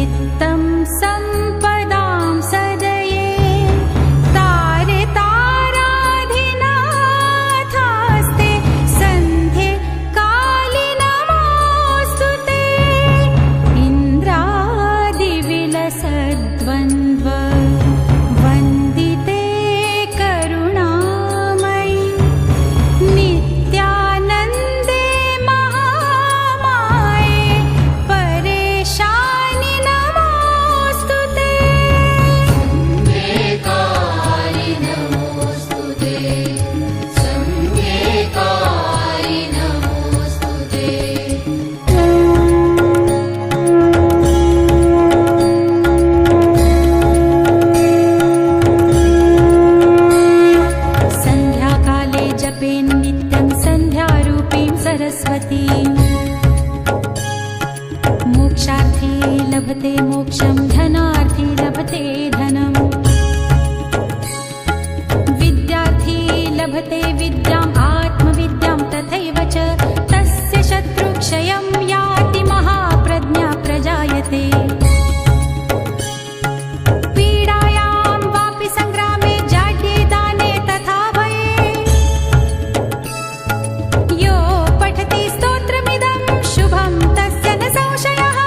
वित्तं सम्पदां सदये तारे ताराधिनाथास्ते सन्ध्ये काले नमोऽस्तु ते इन्द्रादिविलसद्वन्द्व वन्दिते करुणामयि नित्यानन्दे महामाये परेशानि नमोऽस्तु ते सन्ध्येकारि नमोऽस्तु ते सन्ध्येकारि नमोऽस्तु ते सन्ध्याकाले जपे नित्यं सन्ध्यारूपीं सरस्वतीं मोक्षार्थी लभते मोक्षं धनार्थी लभते धनम् विद्यार्थी लभते विद्याम् आत्मविद्यां तथैव च तस्य शत्रुक्षयं याति महाप्रज्ञा प्रजायते पीडायां वापि सङ्ग्रामे जाड्ये दाने तथा भये यो पठति स्तोत्रमिदं शुभं तस्य न संशयः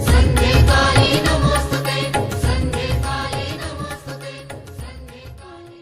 सन्ध्येकारि नमोऽस्तु ते सन्ध्येकारि नमोऽस्तु ते सन्ध्येकारि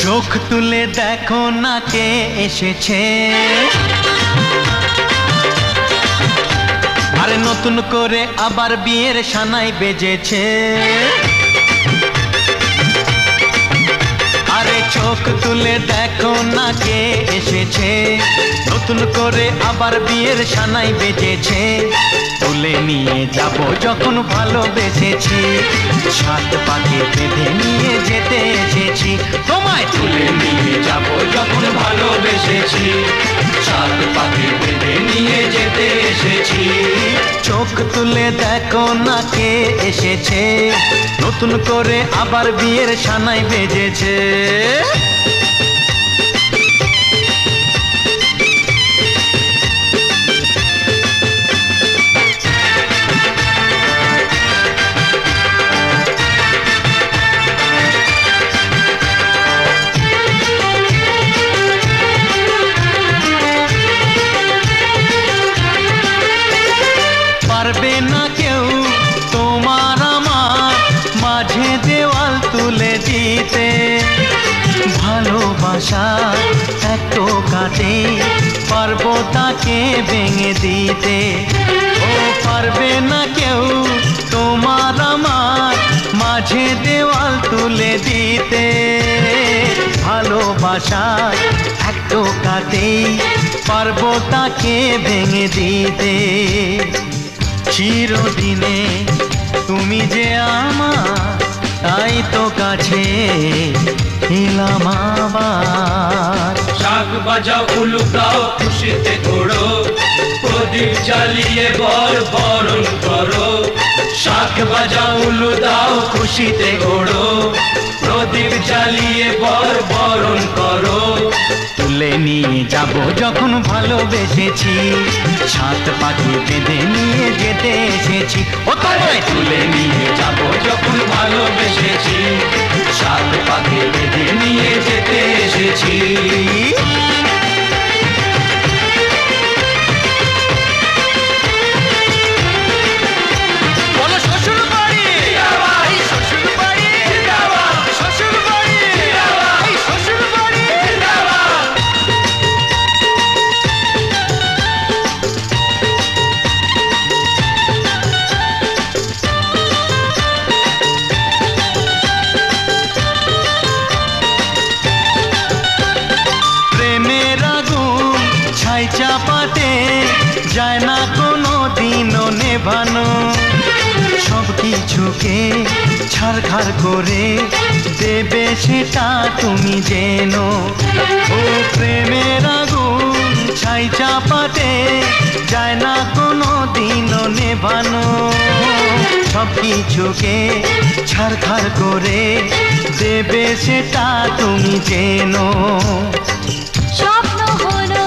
চোখ তুলে দেখো না কে এসেছে, আরে নতুন করে আবার বিয়ের সানাই বেজেছে। আরে চোখ তুলে দেখো না কে এসেছে, নতুন করে আবার বিয়ের সানাই বেজেছে। তুলে নিয়ে যাব যখন ভালোবেসেছি, সাত পাকে বেঁধে নিয়ে যেতে এসেছি। তোমায় তুলে নিয়ে যাব যখন ভালোবেসেছি, সাত পাকে বেঁধে নিয়ে যেতে এসেছি। চোখ তুলে দেখো না কে এসেছে, নতুন করে আবার বিয়ের সানাই বেজেছে। পারবে না কেউ তোমার আমার মাঝে দেওয়াল তুলে দিতে, ভালোবাসা এত কাটে পারবো তাকে ভেঙে দিতে। ও পারবে না কেউ তোমার আমার মাঝে দেওয়াল তুলে দিতে, ভালোবাসা এত কাটে পারবো তাকে ভেঙে দিতে। চিরদিনে তুমি যে আমার, তাই তো কাছে এলাম আবার। শাক বাজাও উলু গাও খুশিতে ঘোড়ো, প্রদীপ জ্বালিয়ে বর বরণ করো। শাক বাজাও উলু দাও খুশিতে ঘোড়ো, প্রদীপ জ্বালিয়ে বর বরণ করো। তুলে নিয়ে যাব যখন ভালোবেসেছি, সাত পাখি বেঁধে নিয়ে যেতে এসেছি। ও তোমায় তুলে নিয়ে যাব যখন ভালোবেসেছি, সাত পাকে বেঁধে নিয়ে যেতে এসেছি। বলো শ্বশুর বাড়ি, এই শ্বশুর বাড়ি, শ্বশুর বাড়ি, এই শ্বশুর বাড়ি। নেভানো সব কিছুকে ছাড়খাড় করে দেবে সেটা তুমি যেন ও প্রেমের আগুন ছাই চাপাতে যায় না কোনো দিনও নেভানো সব কিছুকে ছাড়খাড় করে দেবে সেটা তুমি যেন স্বপ্ন হলো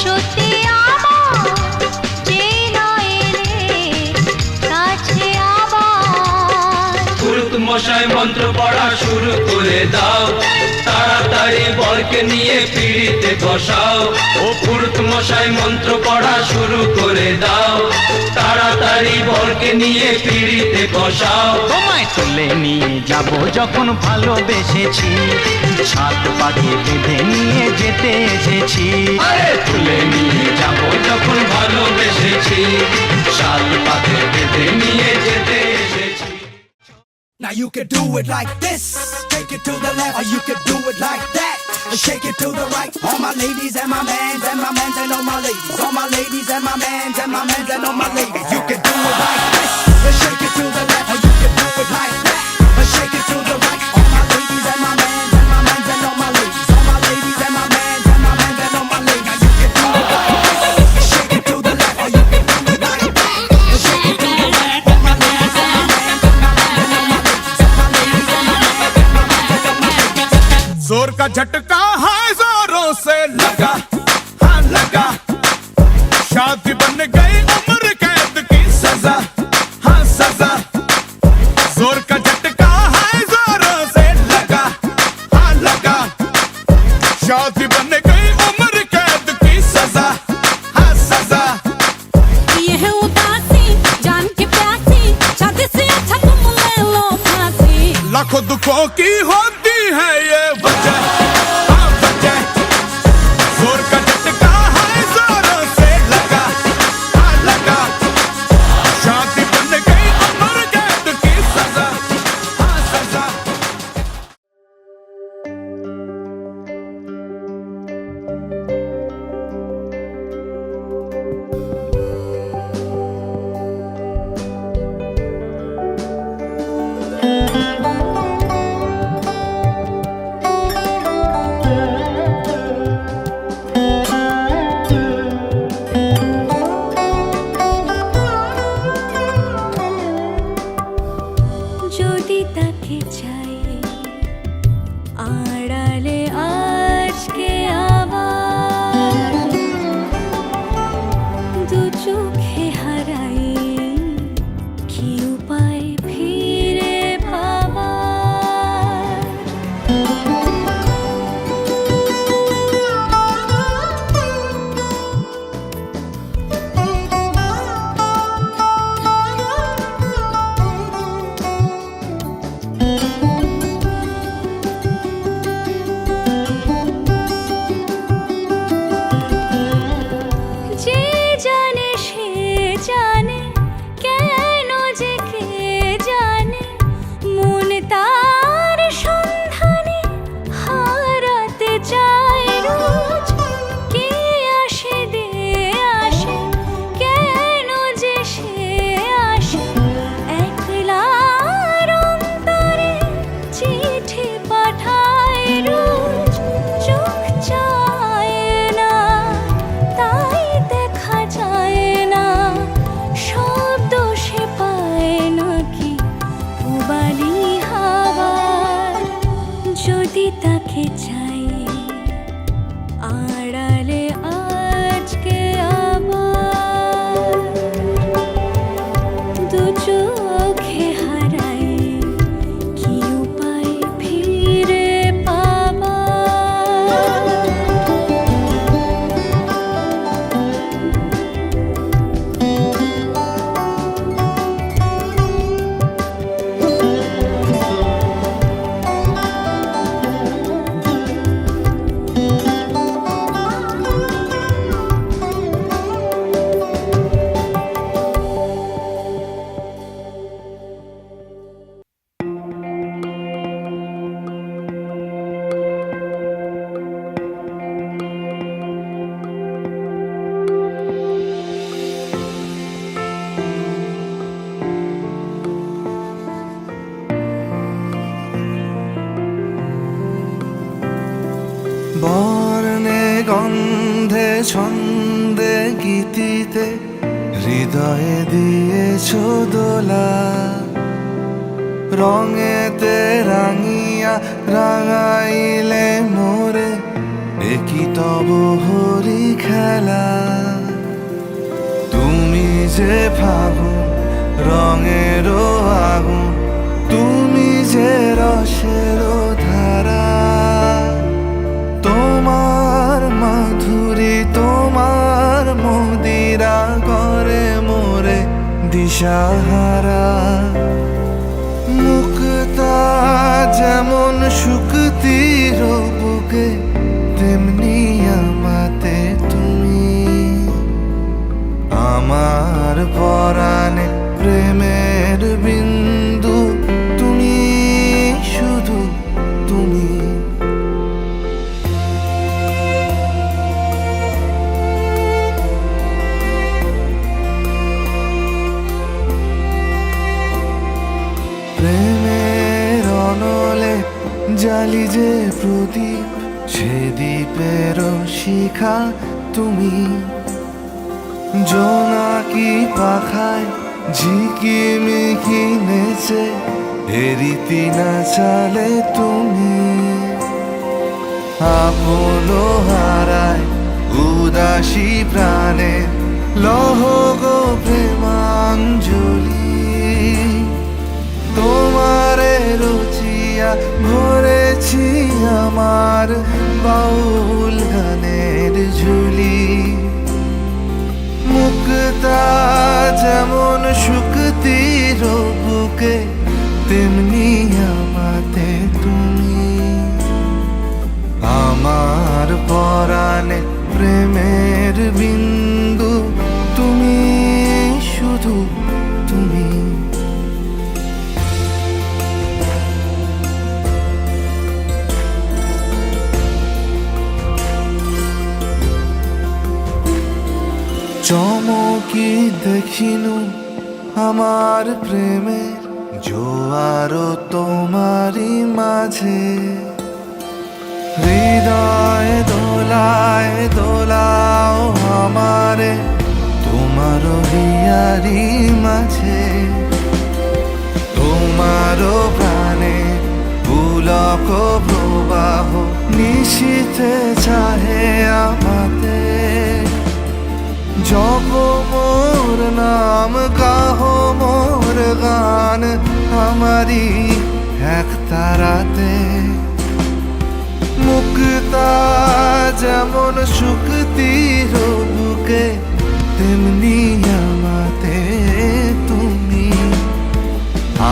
সত্যি আমার যেই না এলে কাছে আবার পুরুত মশাই মন্ত্র পড়া শুরু করে দাও তাড়াতাড়ি বরকে নিয়ে পিড়িতে বসাও ও পুরুত মশাই মন্ত্র পড়া শুরু করে দাও তাড়াতাড়ি বরকে নিয়ে পিড়িতে বসাও তোমায় তুলে নিয়ে যাব যখন ভালোবেসেছি সাত পাকে বেঁধে নিয়ে যেতে এসেছি আরে তুলে নিয়ে যাব যখন ভালোবেসেছি সাত পাকে বেঁধে নিয়ে যেতে এসেছি Now you can do it like this, take it to the left, or you can do it like that, and shake it to the right. All my ladies and my mans and my mans and all my ladies, all my ladies and my mans and my mans and all my ladies. You can do it like this, and shake it to the left, or you can do it like that, and shake it to the right. All my ladies and my mans and my mans and all my ladies, all my ladies and my mans and my mans and all my ladies. You can do it like this, and shake it to the left, or you can do it like that, and shake it to the right. All my ladies and my mans and my mans and all my ladies. जोर का झटका है जोरों से लगा हाँ लगा शादी बन गई उम्र कैद की सजा हाँ सजा जोर का झटका है जोरों से लगा हाँ लगा शादी बन गई उम्र कैद की सजा हाँ सजा ये है उदासी जान के प्यासी शादी से अच्छा तुम ले लो फांसी लाखों दुखों की होती है ये वजह हाँ वजह जोर का झटका है जोरों से लगा हाँ लगा शादी बन गई उम्र कैद की सजा हाँ सजा যদি তাকে চাই আড়ালে আজকে আবার দু চোখে হারাই কি উপায় ফিরে পাবার ছন্দে গীতিতে হৃদয়ে দিয়েছ দোলা, রঙেতে রাঙিয়া রাঙাইলে মোরে একই তব হরি খেলা। তুমি যে ফাগুন রঙেরও আগুন, তুমি যে রসেরও ধারা, তোমার মাধুরী তোমার মদিরা করে মোরে দিশাহারা। মুক্তা যেমন শুকতির বুকে, তেমনি আমাতে তুমি। আমার পরাণে প্রেমের বিন্দু, তুমি শুধু তুমি। প্রেমের অনলে জালি যে প্রদীপ, সে দ্বীপের শিখা তুমি। জোনাকি পাখায় ঝিকিমিকি নেচে এরিতি না চালে তুমি। আপন হারায় উদাসী প্রাণে লহ গো প্রেমাঞ্জলি। তোমারে রুচিয়া ভরেছি আমার বাউল গানের ঝুলি। মুক্তা যেমন শুকতির বুকে, তেমনি আমাতে তুমি। আমার পরাণে প্রেমের বিন্দু, তুমি শুধু তুমি। চমকি দেখিনু আমার প্রেমের জোয়ার তোমারই মাঝে। হৃদয় দোলায় দোলাও আমারে তোমার হিয়ারি মাঝে। তোমার প্রাণে পুলক প্রবাহ নিশীথে চাহে আমাতে। জপ মোর নাম গাহ মোর গান আমারি এক তারাতে। মুক্তা যেমন শুকতির বুকে, তেমনি আমাতে তুমি।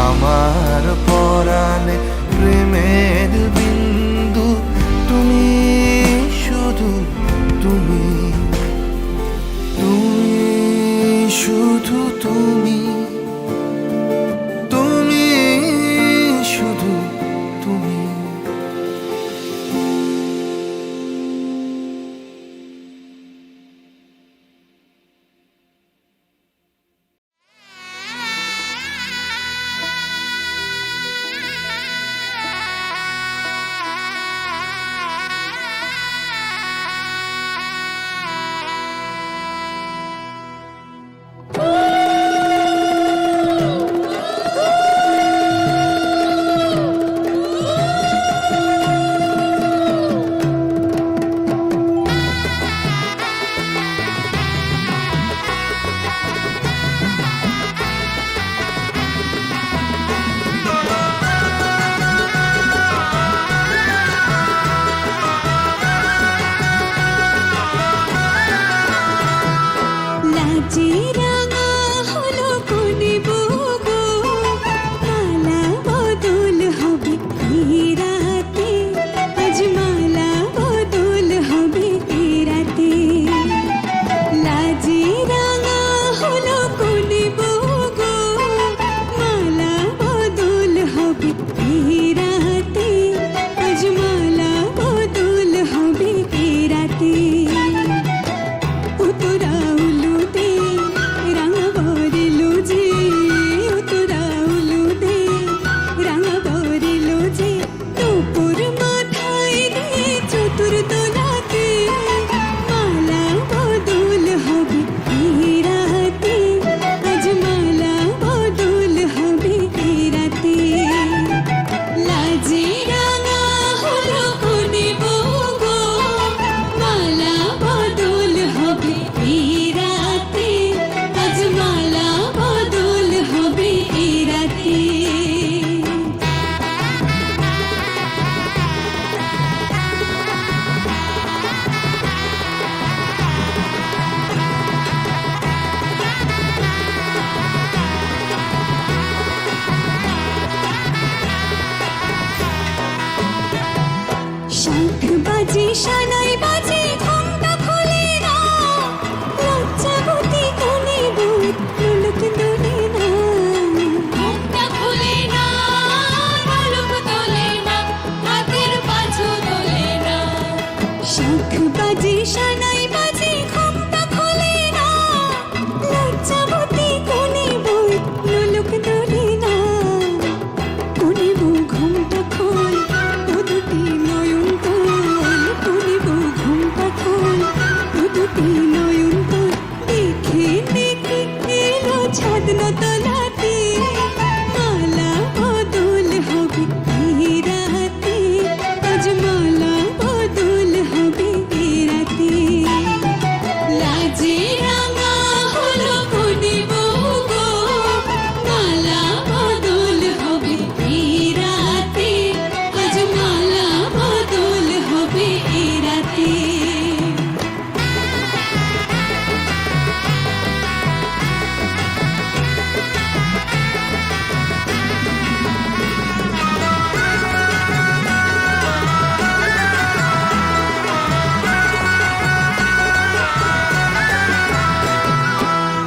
আমার পরাণে প্রেমের বিন্দু, তুমি শুধু তুমি। তুমি শুধু তুমি, তুমি শুধু তুমি। সানাই বাজে ঘুমটা খোলে না, লজ্জাবতী কোনে বুক নুলুক দোলে না, ঘুমটা খুলে না, নুলুক দোলে না, হাতের বাজু দোলে না। শাঁখ বাজে সানাই বাজে ঘুমটা খোলে না, লজ্জাবতী কোনে বুক নুলুক দোলে না। কোনে বুক ঘুমটা খোল, ও দুটি নয়ন তোল, কোনে বুক ঘুমটা খোল, ও দুটি নয়ন তোল। দেখে দেখে এলো ছাদ তলাতে, মালা বদল হবে এই রাতে, আজ মালা বদল হবে এই রাতে। লাজে রাঙা হলো কোনে বউ গো, মালা বদল হবে এই রাতে, আজ মালা বদল হবে এই রাতে।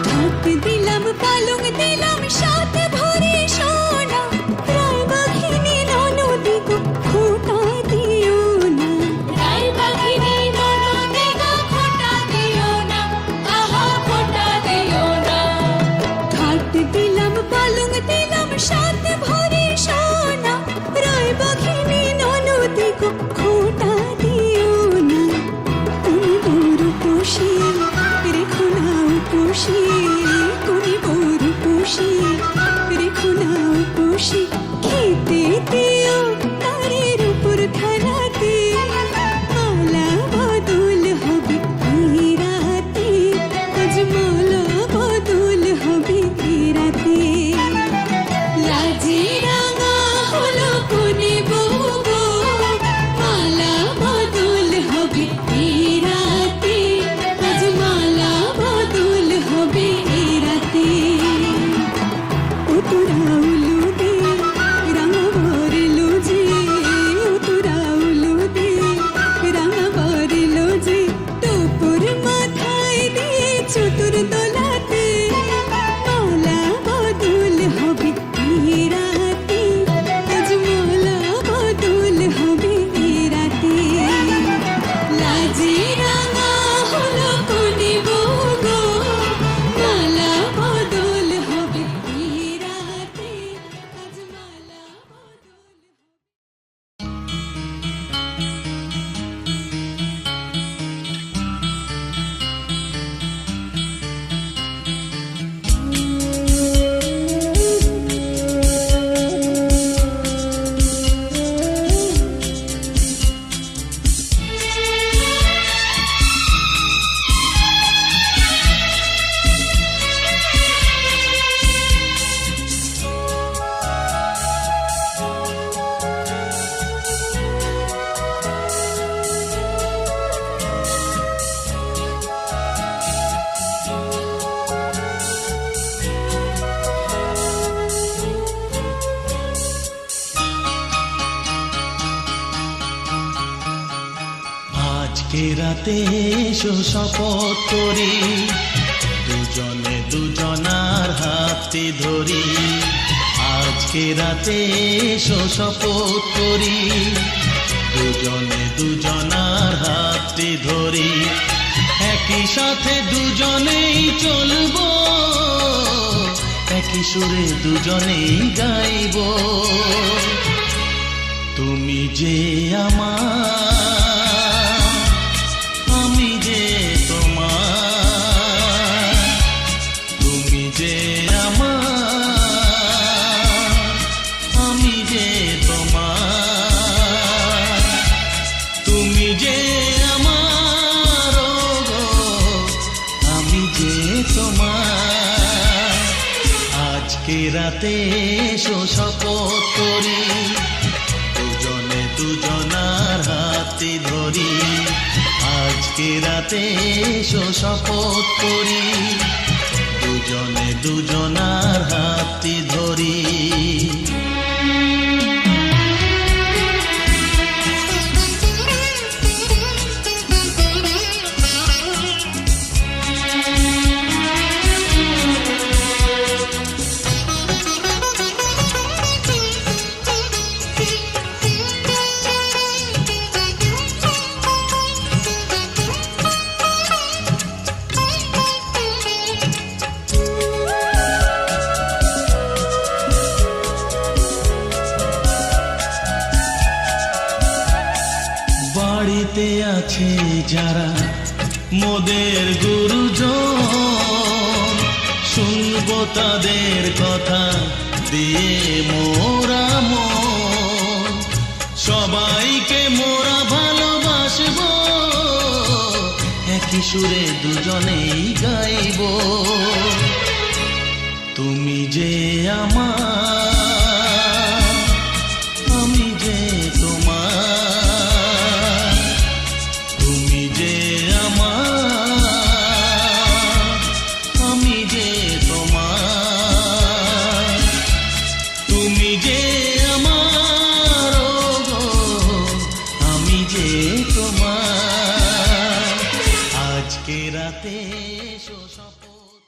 ঢাক দিলাম পালং দিলাম সাথে ভরে সোনা, রায় বাঘিনী ননদি গো খোটা দিও না। রায় বাঘিনী ননদে গো খোঁটা দিও না, আহা খোঁটা দিও না। ঘাট দিলাম পালং দিলাম সাথে ভরে সোনা, রায় বাঘিনী ননদি গো খোটা দিও না। কোনি বড় পোষে রেখো না উপোষে, কোনি বড় পোষে রেখো না উপোষে। খেতে দিও তারের উপর খানাতে, মালা বদল হবে এই রাতে, আজ মালা বদল হবে এই রাতে। লাজে রাঙা হলো কোনে বউ গো, মালা বদল হবে এই রাতে, আজ মালা বদল হবে এই রাতে। ও তোরা উলু দে রাঙা বরলো যে, ও তোরা উলু দে রাঙা বরলো যে, টোপর মাথায় দিয়ে চতুর দোলাতে, মালা বদল হবে এই রাতে, আজ মালা বদল হবে এই রাতে। লাজে রাঙা হলো কোনে বউ গো, মালা বদল হবে এই রাতে, আজ মালা বদল হবে। আজকে রাতে এসো শপথ করি, দুজনে দুজনার হাতে ধরি। আজকে রাতে এসো শপথ করি, দুজনে দুজনার হাতে ধরি। একই সাথে দুজনেই চলবো, একই সুরে দুজনেই গাইবো। তুমি যে আমার, আমি যে তোমার। তুমি যে আমার, আমি যে তোমার। তুমি যে আমার, ও গো, আমি যে তোমার। আজকে রাতে এসো শপথ করি, দুজনে দুজনার হাতে ধরি। আজকে রাতে এসো শপথ করি, দুজনে দুজনার হাতে ধরি। আছে যারা মোদের গুরুজন, শুনবো তাদের কথা দিয়ে মোরা মন। সবাইকে মোরা ভালোবাসবো, একই সুরে দুজনেই গাইব। তুমি যে আমার, আমি যে তোমার। তুমি যে আমার, আমি যে তোমার। তুমি যে আমার, ও গো, আমি যে তোমার। আজকে রাতে এসো শপথ।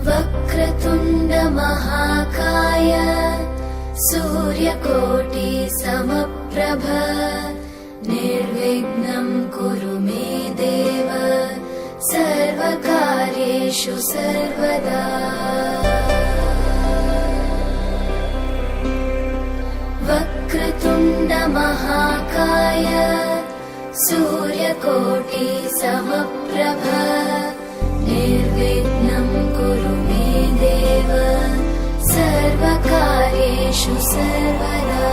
वक्रतुण्ड महाकाय सूर्यकोटि समप्रभ निर्विघ्नं कुरु मे देव सर्वकार्येषु सर्वदा। वक्रतुण्ड महाकाय सूर्यकोटि समप्रभ निर्विघ्नं कुरु मे देव सर्वकार्येषु सर्वदा।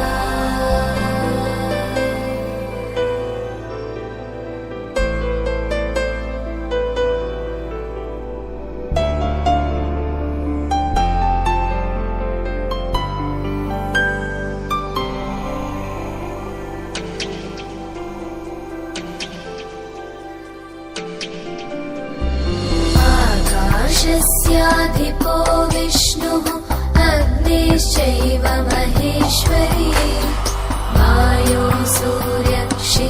आकाशस्याधिपो विष्णुः अग्निश्चैव महेश्वरी वायो सूर्यक्षितेरिषः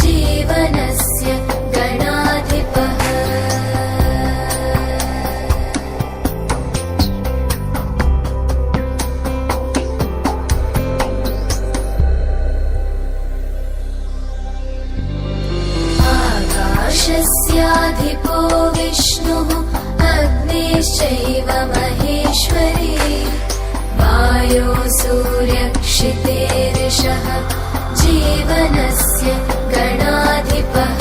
जीवनस्य गणाधिपः। आकाशस्याधिपो विष्णुः अग्निश्चैव महेश्वरी वायो सूर्यक्षितेरिषः जीवनस्य गणाधिपः।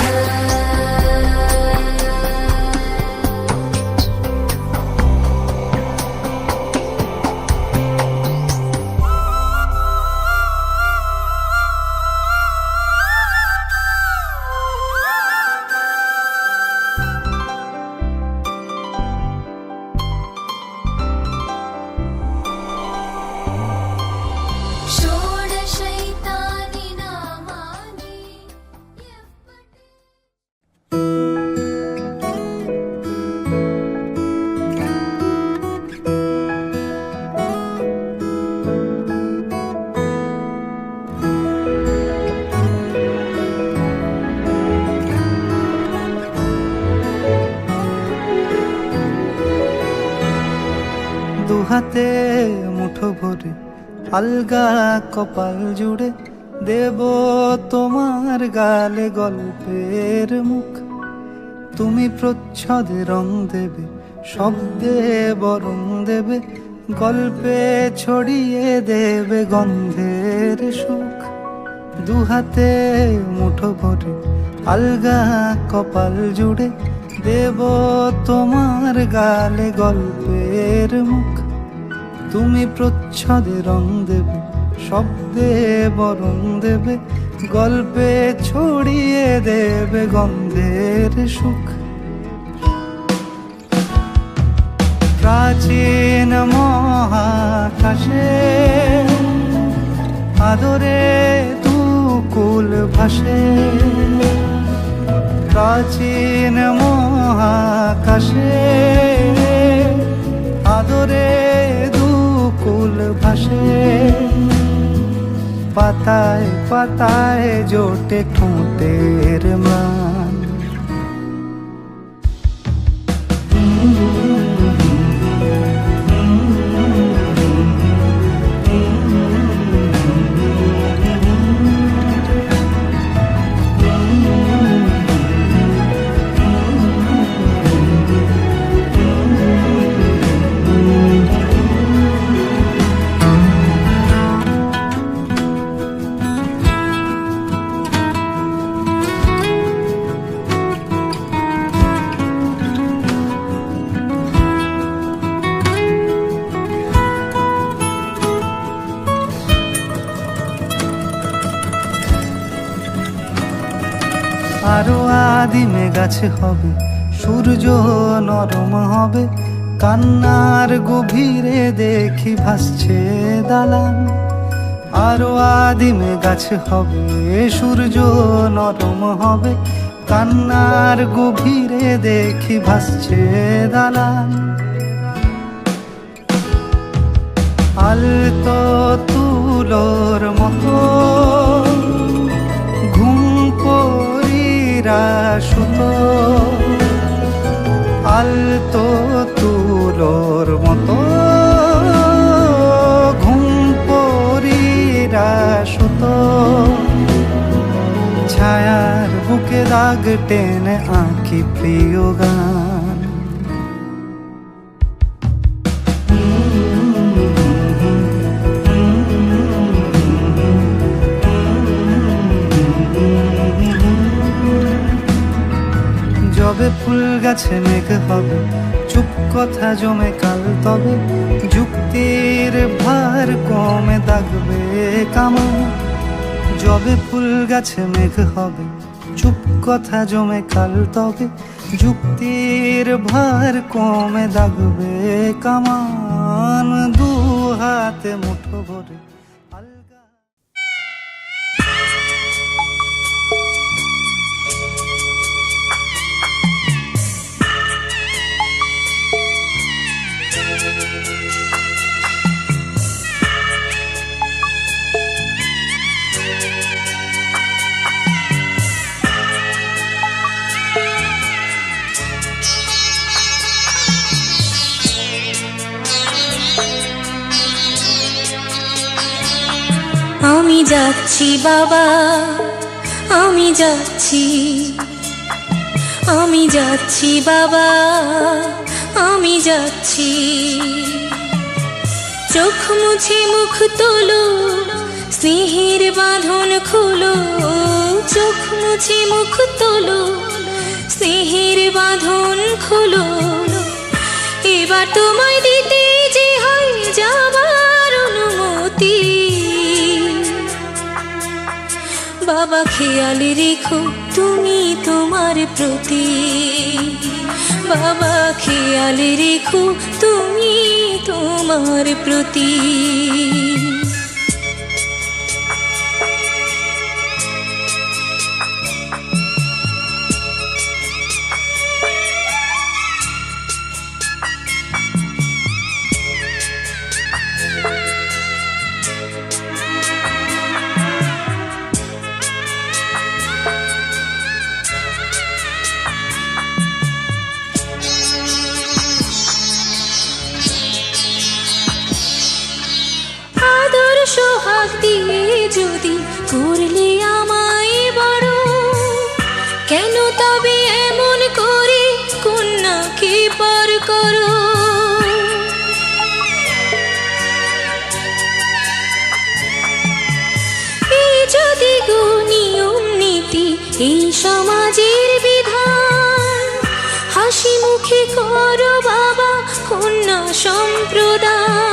षोडशैतानि नामानि দুহাতে মুঠো ভরে আলগা কপাল জুড়ে দেব তোমার গালে গল্পের মুখ। তুমি প্রচ্ছদে রং দেবে, শব্দে বরং দেবে, গল্পে ছড়িয়ে দেবে গন্ধের সুখ। দুহাতে মুঠো ভরে আলগা কপাল জুড়ে দেব তোমার গালে গল্পের মুখ। তুমি প্রচ্ছদে রং দেবে, শব্দে বরং দেবে, গল্পে ছড়িয়ে দেবে গন্ধের সুখ। প্রাচীন মহাকাশে আদরে দুকুল ভাসে। প্রাচীন মহাকাশে আদরে দুকুল কুল ভাসে, পাতায় পাতায় জোটে ঠোঁটের ম্লান। আরো আদিমে গাছে হবে, সূর্য নরম হবে, কান্নার গভীরে দেখি ভাসছে দালান। আরো আদিমে গাছে হবে, সূর্য নরম হবে, কান্নার গভীরে দেখি ভাসছে দালান। আলতো তুলোর মতো ঘুম পরীরা সুতো, আলতো তুলোর মতো ঘুম পরীরা সুতো, ছায়ার বুকে দাগ টেনে আঁকি প্রিয় গান। যবে ফুল গাছে মেঘ হবে, চুপ কথা জমে কাল তবে, যুক্তির ভার কমে দাগবে কামান। যবে ফুল গাছে মেঘ হবে, চুপ কথা জমে কাল তবে, যুক্তির ভার কমে দাগবে কামান। দু হাতে মুঠো ভরে আলগা। আমি যাচ্ছি বাবা, আমি যাচ্ছি, আমি যাচ্ছি বাবা, আমি যাচ্ছি। চোখ মুছে মুখ তোলো, স্নেহের বাঁধন খুলো, চোখ মুছে মুখ তোলো, স্নেহের বাঁধন খুলো। এবার তোমায় দিতে যে হয় যাবার অনুমতি। বাবা খেয়াল রেখো তুমি তোমার প্রতি, বাবা খেয়াল রেখো তুমি তোমার প্রতি। সোহাগ দিয়ে যদি করলে আমায় বড়, কেন তবে এমন করে কন্যাকে পর করো। এই যদি গো নিয়ম নীতি, এই সমাজের বিধান, হাসি মুখে করো বাবা কন্যা সম্প্রদান।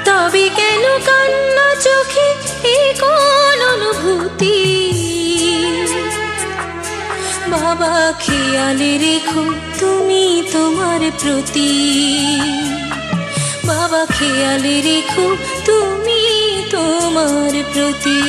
তবে কেন কান্না চোখে এ কোন অনুভূতি। বাবা খেয়াল রেখো তুমি তোমার প্রতি, বাবা খেয়াল রেখো তুমি তোমার প্রতি।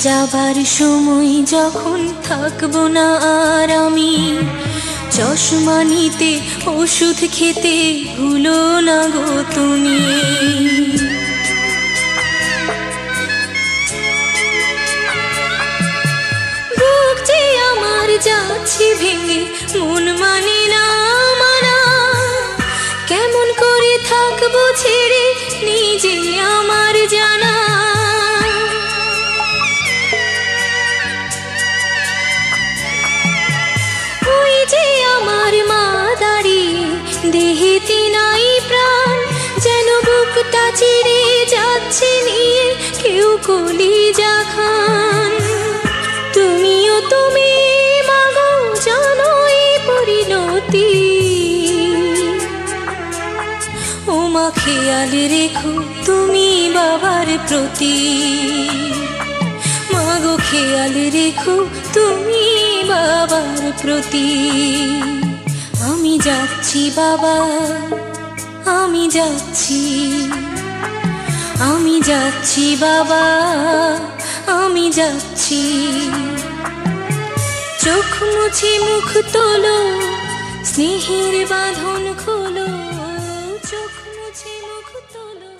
যাবার সময় যখন থাকবো না আর আমি, চশমা নিতে ওষুধ খেতে ভুলো না গো তুমি। বুক যে আমার যাচ্ছে ভেঙে, মন মানে না মানা, কেমন করে থাকবো ছেড়ে নিজে আমার জানা। ওই যে আমার মা দাঁড়িয়ে, দেহেতে নাই প্রাণ, যেন বুকটা চিরে যাচ্ছে নিয়ে কেউ কলিজা খান। তুমিও তুমি মাগো জানো এই পরিণতি, ও মা খেয়াল রেখো তুমি বাবার প্রতি, মাগো খেয়াল রেখো তুমি বাবার প্রতি। আমি যাচ্ছি বাবা, আমি যাচ্ছি, আমি যাচ্ছি বাবা, আমি যাচ্ছি। চোখ মুছে মুখ তোলো, স্নেহের বাঁধন খোলো, চোখ মুছে মুখ তোলো।